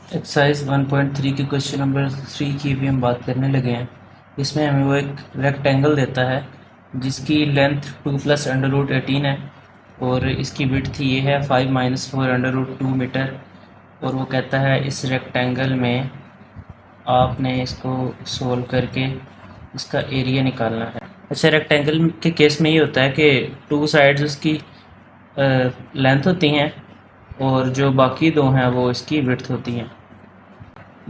Exercise 1.3 के question number 3 की भी हम बात करने लगे हैं। इसमें हमें वो एक रेक्टेंगल देता है जिसकी लेंथ 2 प्लस अंडर रूट 18 है और इसकी विड्थ ये है 5 माइनस 4 अंडर रूट 2 मीटर। और वो कहता है इस रेक्टेंगल में आपने इसको सोल्व करके इसका एरिया निकालना है। अच्छा, रेक्टेंगल के केस में ये होता है कि टू साइड्स उसकी लेंथ होती हैं और जो बाकी दो हैं वो इसकी विड्थ होती हैं।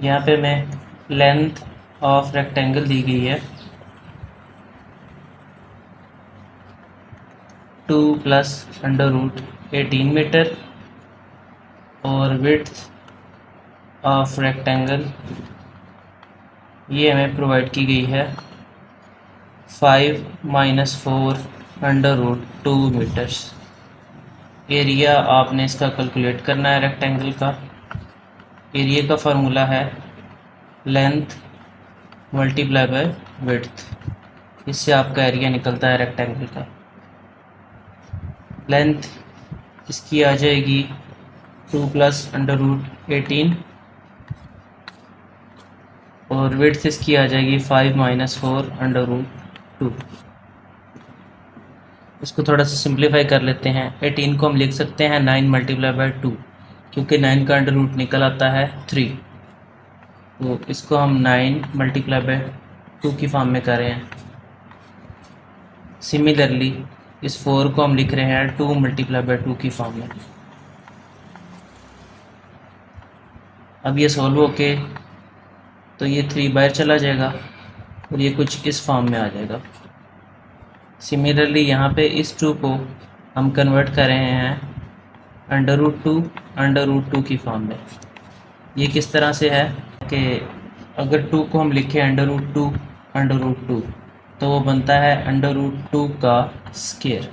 यहाँ पे मैं लेंथ ऑफ रेक्टेंगल दी गई है 2 प्लस अंडर रूट 18 मीटर और विड्थ ऑफ रेक्टेंगल ये हमें प्रोवाइड की गई है 5 minus 4 under root 2 metres. Area आपने इसका कैलकुलेट करना है रेक्टेंगल का। एरिया का फार्मूला है लेंथ मल्टीप्लाई बाय विड्थ। इससे आपका एरिया निकलता है रेक्टेंगल का। लेंथ इसकी आ जाएगी 2 प्लस अंडर रूट 18 और विड्थ इसकी आ जाएगी 5 माइनस 4 अंडर रूट 2। इसको थोड़ा सा सिंप्लीफाई कर लेते हैं। 18 को हम लिख सकते हैं 9 मल्टीप्लाई बाय 2 क्योंकि 9 का अंडर रूट निकल आता है 3। तो इसको हम 9 मल्टीप्लाई बाय 2 की फॉर्म में कर रहे हैं। सिमिलरली इस 4 को हम लिख रहे हैं 2 मल्टीप्लाई बाय 2 की फॉर्म में। अब ये सॉल्व होके तो ये 3 बाहर चला जाएगा और ये कुछ इस फॉर्म में आ जाएगा। सिमिलरली यहाँ पे इस 2 को हम कन्वर्ट कर रहे हैं अंडर रूट 2 की फॉर्म में। ये किस तरह से है कि अगर 2 को हम लिखें अंडर रूट 2 तो वो बनता है अंडर रूट 2 का स्क्वायर।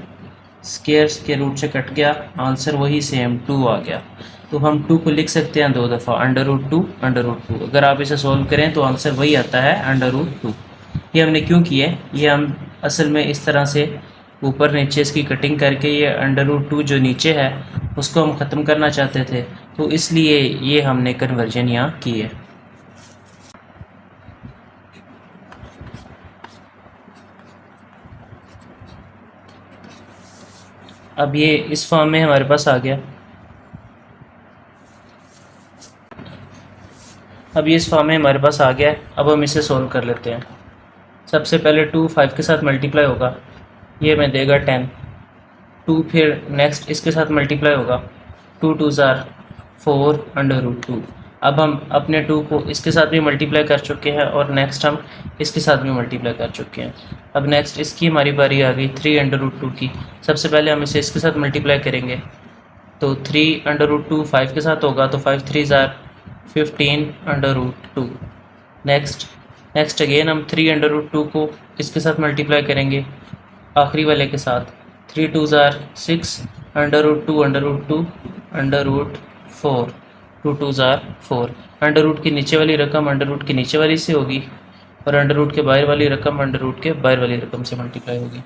स्क्वायर रूट से कट गया, आंसर वही सेम 2 आ गया। तो हम 2 को लिख सकते हैं 2 दफ़ा अंडर रूट 2। अगर आप इसे सॉल्व करें तो आंसर वही आता है अंडर रूट 2। ये हमने क्यों किया है? ये हम असल में इस तरह से ऊपर नीचे इसकी कटिंग करके ये अंडर रूट 2 जो नीचे है उसको हम ख़त्म करना चाहते थे, तो इसलिए ये हमने कन्वर्जन यहाँ की है। अब ये इस फॉर्म में हमारे पास आ गया। अब हम इसे सोल्व कर लेते हैं। सबसे पहले 2 5 के साथ मल्टीप्लाई होगा, ये हमें देगा 10। 2 फिर नेक्स्ट इसके साथ मल्टीप्लाई होगा, 2 2 ज़ार 4 अंडर रूट 2। अब हम अपने 2 को इसके साथ भी मल्टीप्लाई कर चुके हैं और नेक्स्ट हम इसके साथ भी मल्टीप्लाई कर चुके हैं। अब नेक्स्ट इसकी हमारी बारी आ गई 3 अंडर रूट 2 की। सबसे पहले हम इसे इसके साथ मल्टीप्लाई करेंगे तो 3 अंडर रूट 2 5 के साथ होगा, तो 5 3 ज़ार 15 अंडर रूट 2। नेक्स्ट अगेन हम 3 अंडर रूट 2 को इसके साथ मल्टीप्लाई करेंगे आखिरी वाले के साथ, 3 2 ज़ार 6 अंडर रूट 2 अंडर रूट 4 2 2 ज़ार 4। अंडर रूट की नीचे वाली रकम अंडर रूट की नीचे वाली से होगी और अंडर रूट के बाहर वाली रकम अंडर रूट के बाहर वाली रकम से मल्टीप्लाई होगी।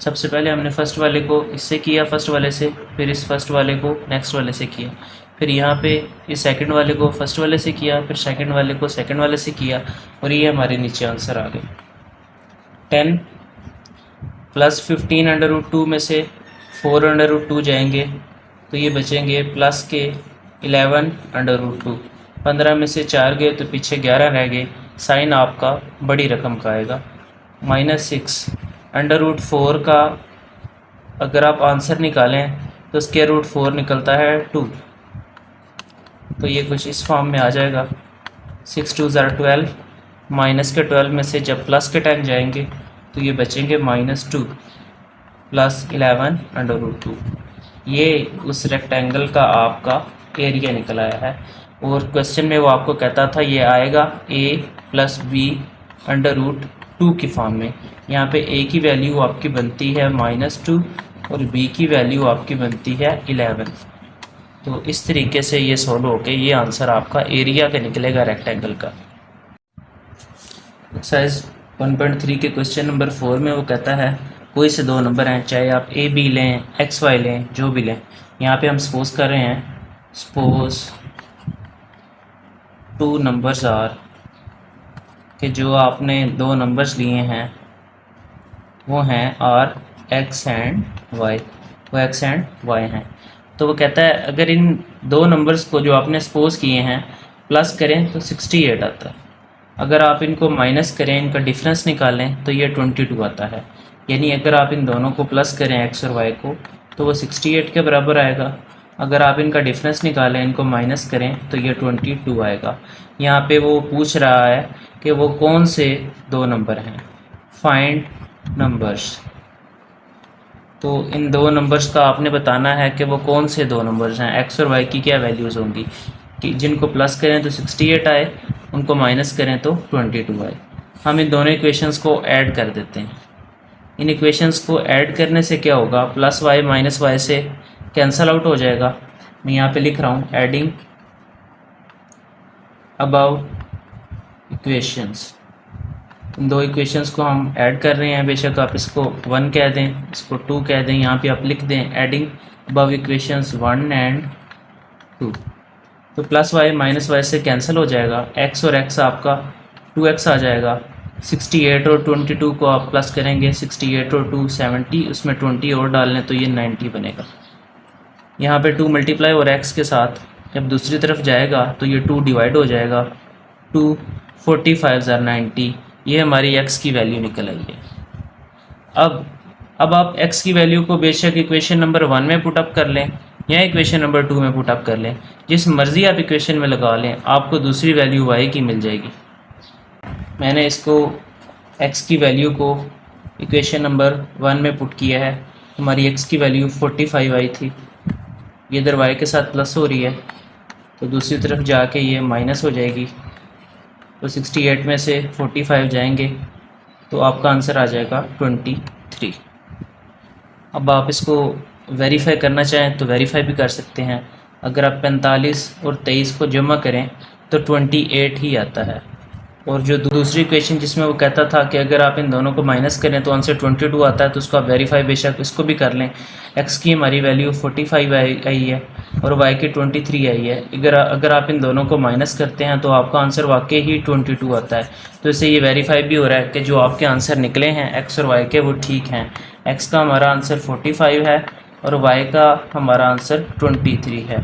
सबसे पहले हमने फर्स्ट वाले को इससे किया फर्स्ट वाले से, फिर इस फर्स्ट वाले को नेक्स्ट वाले से किया, फिर यहाँ पे इस सेकंड वाले को फर्स्ट वाले से किया, फिर सेकंड वाले को सेकंड वाले से किया और ये हमारे नीचे आंसर आ गए। 10 प्लस 15 अंडर रूट 2 में से 4 अंडर रूट 2 जाएंगे तो ये बचेंगे प्लस के 11 अंडर रूट 2। 15 में से 4 गए तो पीछे 11 रह गए। साइन आपका बड़ी रकम का आएगा -6 अंडर रूट 4 का। अगर आप आंसर निकालें तो स्क्वायर रूट 4 निकलता है 2, तो ये कुछ इस फॉर्म में आ जाएगा। 6 2 ज़ार 12, माइनस के 12 में से जब प्लस के 10 जाएंगे तो ये बचेंगे -2 प्लस 11 अंडर रूट 2। ये उस रेक्टेंगल का आपका एरिया निकल आया है। और क्वेश्चन में वो आपको कहता था ये आएगा a plus B under root 2 की फॉर्म में। यहाँ पे a की वैल्यू आपकी बनती है -2 और b की वैल्यू आपकी बनती है 11। तो इस तरीके से ये सोल्व होके ये आंसर आपका एरिया का निकलेगा रेक्टेंगल का। एक्सरसाइज 1.3 के क्वेश्चन नंबर 4 में वो कहता है कोई से दो नंबर हैं, चाहे आप ए बी लें एक्स वाई लें जो भी लें। यहाँ पे हम सपोज कर रहे हैं, सपोज टू नंबर्स आर कि जो आपने दो नंबर्स लिए हैं वो हैं आर एक्स एंड वाई, वो एक्स एंड वाई हैं। तो वो कहता है अगर इन दो नंबर्स को जो आपने सपोज किए हैं प्लस करें तो 68 आता है, अगर आप इनको माइनस करें, इनका डिफरेंस निकालें तो ये 22 आता है। यानी अगर आप इन दोनों को प्लस करें एक्स और वाई को तो वो 68 के बराबर आएगा, अगर आप इनका डिफरेंस निकालें, इनको माइनस करें तो ये 22 आएगा। यहाँ पे वो पूछ रहा है कि वो कौन से दो नंबर हैं, फाइंड नंबर्स। तो इन दो नंबर्स का आपने बताना है कि वो कौन से दो नंबर्स हैं, एक्स और वाई की क्या वैल्यूज़ होंगी कि जिनको प्लस करें तो 68 आए, उनको माइनस करें तो 22 आए। हम इन दोनों इक्वेशंस को ऐड कर देते हैं। इन इक्वेशंस को ऐड करने से क्या होगा, प्लस वाई माइनस वाई से कैंसल आउट हो जाएगा। मैं यहाँ पे लिख रहा हूँ एडिंग अबाउट इक्वेशंस। इन दो इक्वेशंस को हम ऐड कर रहे हैं, बेशक आप इसको 1 कह दें, इसको 2 कह दें, यहाँ पे आप लिख दें एडिंग अबव इक्वेशंस 1 एंड 2। तो प्लस वाई माइनस वाई से कैंसिल हो जाएगा, एक्स और एक्स आपका 2x आ जाएगा। 68 और 22 को आप प्लस करेंगे, 68 और 2 70, उसमें 20 और डाल लें तो ये 90 बनेगा। यहाँ पे 2 मल्टीप्लाई और x के साथ जब दूसरी तरफ जाएगा तो ये 2 डिवाइड हो जाएगा, 2 45 ज़ार 90, ये हमारी x की वैल्यू निकल आई है। अब आप x की वैल्यू को बेशक इक्वेशन नंबर 1 में पुटअप कर लें या इक्वेशन नंबर 2 में पुटअप कर लें, जिस मर्ज़ी आप इक्वेशन में लगा लें, आपको दूसरी वैल्यू y की मिल जाएगी। मैंने इसको x की वैल्यू को इक्वेशन नंबर 1 में पुट किया है, हमारी x की वैल्यू 45 आई थी, ये इधर y के साथ प्लस हो रही है तो दूसरी तरफ जाके ये माइनस हो जाएगी, तो 68 में से 45 जाएंगे तो आपका आंसर आ जाएगा 23। अब आप इसको वेरीफाई करना चाहें तो वेरीफाई भी कर सकते हैं। अगर आप 45 और 23 को जमा करें तो 28 ही आता है। और जो दूसरी इक्वेशन जिसमें वो कहता था कि अगर आप इन दोनों को माइनस करें तो आंसर 22 आता है, तो उसको आप वेरीफाई बेशक इसको भी कर लें। x की हमारी वैल्यू 45 आई है और y की 23 आई है। अगर आप इन दोनों को माइनस करते हैं तो आपका आंसर वाकई ही 22 आता है। तो इससे ये वेरीफाई भी हो रहा है कि जो आपके आंसर निकले हैं x और y के वो ठीक हैं। x का हमारा आंसर 45 है और y का हमारा आंसर 23 है।